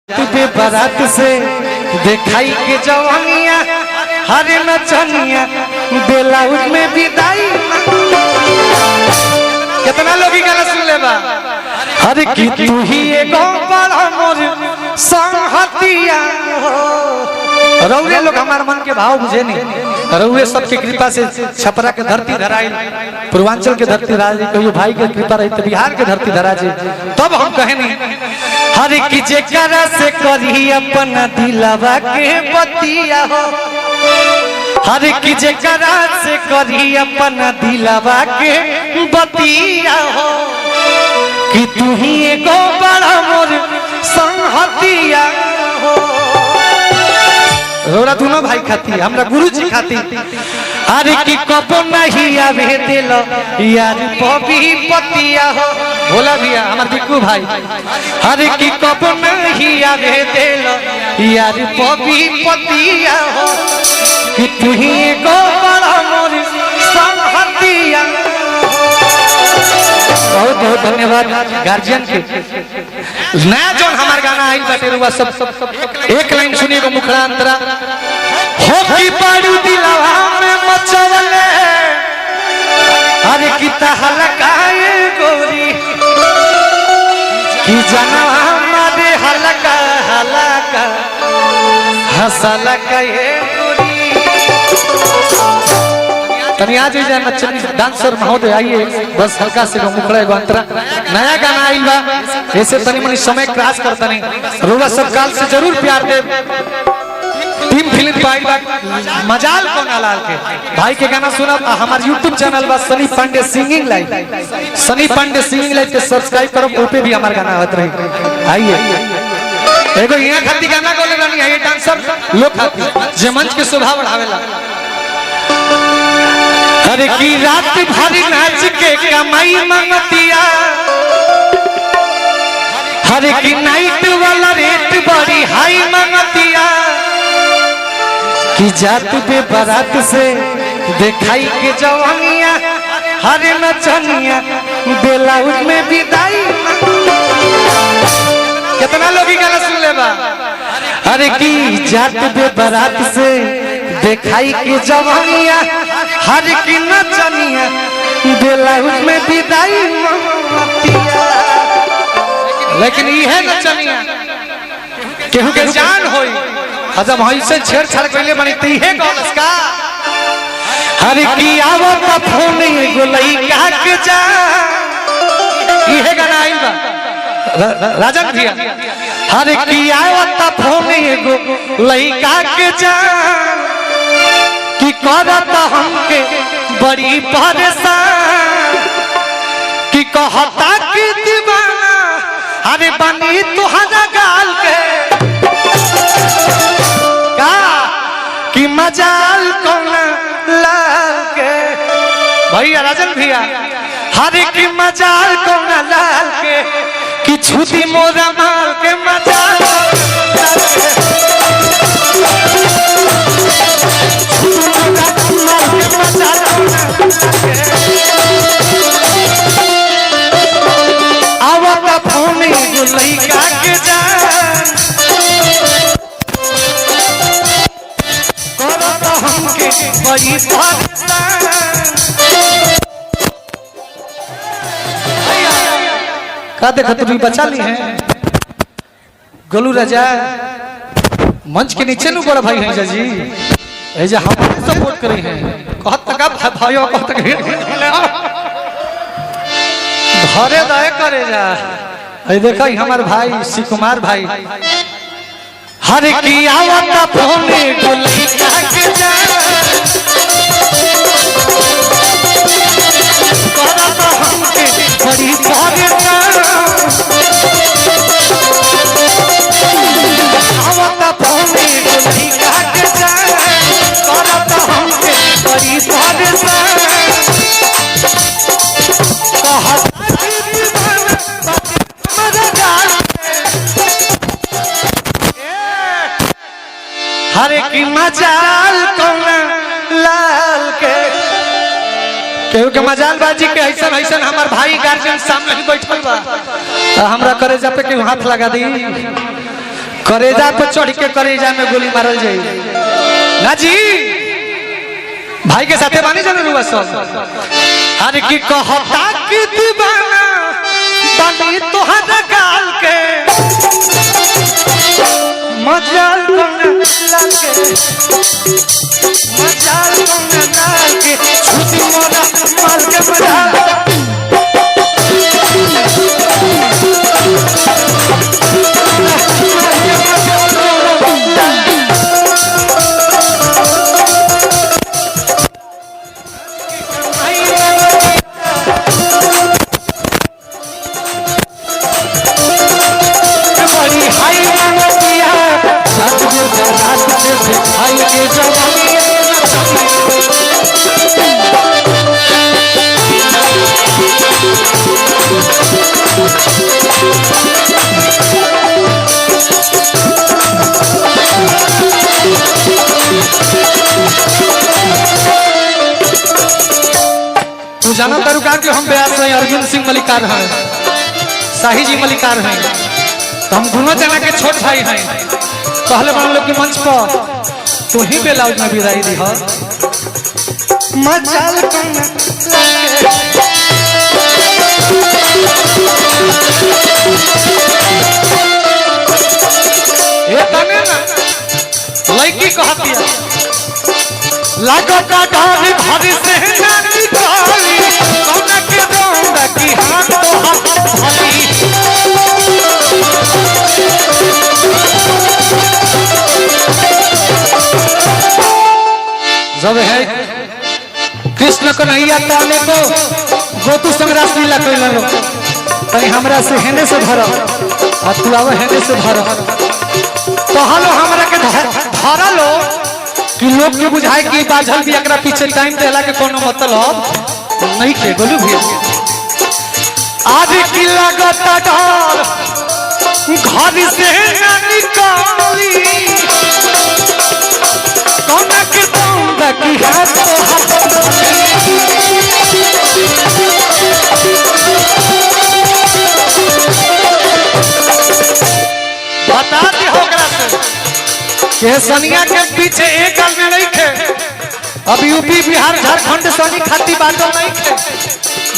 तुझे बारात से दिखाई के जवानिया हर नचनिया ब्लाउज में विदाई। कितना लोग गाना सुन ले बा। अरे की तू ही एगो बड़ा मोर संहतिया रउरे लोग हमार मन के भाव बुझे नहीं। रउरे सबके कृपा से छपरा के धरती धराई, पूर्वांचल के धरती धरा जी, कहियो भाई के कृपा रही तो बिहार के धरती धरा जी। तब हम कहे नहीं हर की जेकरा से करी अपना दिलवा के बतिया हो, हर की जेकरा से करी अपना दिलवा के बतिया हो कि तू ही एगो बड़ा मोर संहतिया हो। रोरा दोनों भाई खाती हमरा गुरु जी खाती। अरे की कबो नहीं आवे दिल यार पपी पतिया हो। बोला भैया हमार बिक्कू भाई। अरे की कबो नहीं आवे दिल यार पपी पतिया हो कि तू ही एगो बड़ा मोर संहतिया। बहुत बहुत धन्यवाद गार्जियन के। नया जोन हमार गाना आइल बाटे रुआ सब एक लाइन सुनिए को मुखड़ा अंतरा हो की पाड़ू दिलवा में मचवले। अरे की तहलकाए गोरी की जनवा मारे हलका हलका हंसला कहे गोरी। तनिया जी नचनी डांसर महोदय आइए बस हल्का से मुखड़ा एगो अंतरा। नया गाना आइल बा ऐसे तनी मनी समय क्रॉस करता नहीं। रोला सब काल से जरूर प्यार दे। टीम फिल्म पाइल बा मजाल कोना लाल के भाई के गाना सुना। हमार यूट्यूब चैनल बा सनी पांडे सिंगिंग लाइव, सनी पांडे सिंगिंग लाइव के सब्सक्राइब करो, ओपे भी हमार गाना आवत रही। आइए एगो यहाँ खाती गाना बोले रानी है डांसर लोग खाती जे मंच के शोभा बढ़ावेला। अरे की रात भर नाच के कमाई मंगतिया, हरे की नाइट वाला रेट बड़ी हाई मंगतिया कि जात बे बारात से दिखाई के जवानिया हरे नचनिया ब्लाउज में विदाई। कितना लोग गाना सुन ले बा। अरे की जात बे बारात से दिखाई के जवानिया हर की नचनिया ब्लाउज में विदाई मंगतिया। लेकिन यह नचनिया केहू के जान होई जब ऐसे छेड़छाड़ कैले बनी तो यह गलस का। हर की आवत फोन एगो लइका के जा। यह गाना आइल बा राजन भैया। हर की आवत फोन एगो लइका के जा कि करत हमके बड़ी परेशान कि कहता कि दीवाना अरे बनी तुहरा गाल के का कि मजाल कोना लाल के। भैया राजन भैया हरे की मजाल कोना लाल के कि छुदी मोरा माल के मजाल आवत फोन लइका के जान करत हमके बड़ी परेशान। का देखा तुम बचा ली है गोलू राजा मंच के नीचे नु बड़ा भाई है जी ऐसे हमारे सपोर्ट करे हैं। कहत तक भाइयों कहत तक घरे दया करे जा। ऐ देखा हमार भाई श्री कुमार भाई हर की आवत फोन लइका के जा करत हमके बड़ी परेशान। आवत फोन लइका के जा करत हमके बड़ी परेशान। हरे की मजाल कोना लाल के केहू के मजाल बाजी के ऐसा ऐसा हमार भाई गार्जियन सामने ही बैठल बा हमरा करे जापे के हाथ लगा दी। करेजा पे चढ़ के करेजा में गोली मारल जाई ना जी। भाई के साथे बानी जाने रुआ सब हर की कहता कि दीवाना बानी तोहरा गाल के मजाल कोना लाल के मजाल कोना लाल के छुटी मोरा माल के मजाल जाना तारू का कि हम ब्यास हैं अर्जुन सिंह मलिकार हैं शाही जी मलिकार हैं तो हम दोनों जना के छोट भाई हैं। पहले मान लो कि मंच पर तू ही बेलाउज में विदाई दी हो मचाल लड़की कहती है लागता ढारी भारी से नानी काली कौन के दौड़ की हाथ तो हाथ भली जब है कृष्ण कन्हैया ताने को गोतु संग्रास लीला कैलन लो तनी हमरा से हेने से भरो आ तू आवे हेने से भरो तो हालो हमरा के धरा लो कि लोग के बुझाए कि बाझल भी एकरा पीछे टाइम देला के कोनो मतलब नहीं के बोलू भैया आज की लागत डर घर से ना निकाली कौन के दौड़ की हाथ तो हाथ बता दी होकरा से के सनिया के पीछे एक गल में नहीं थे अब यूपी बिहार झारखंड सनी खाती बातों नहीं थे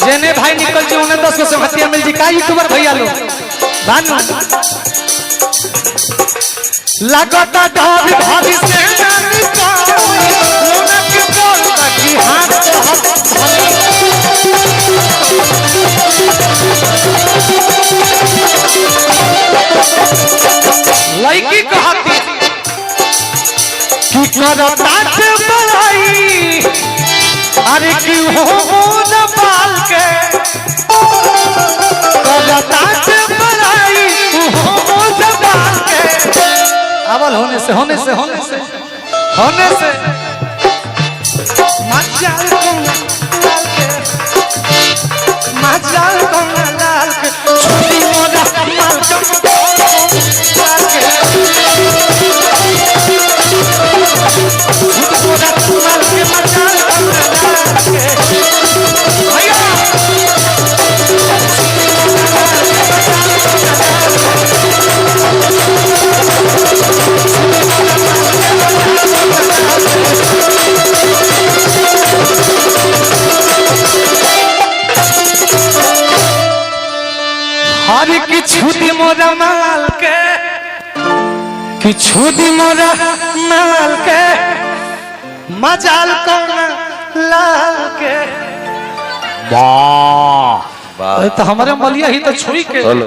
जेने भाई निकल जी उन्हें 10 से हथिया मिल जी का यूट्यूबर भैया लोग बानू लगता डर भाभी से ना निकाली लोना के बोल बाकी हाथ तो हाथ लड़की कहती कि करता बड़ाई अरे क्यों हो न पाल के करता बड़ाई हो न पाल के अवल होने से मजाल को लाल के छोटी मोरा माल हर की छुदी मोरा माल के कि छुदी मोरा माल के मजाल कौन लाल के वाह तो हमारे मलिया ही तो छुई के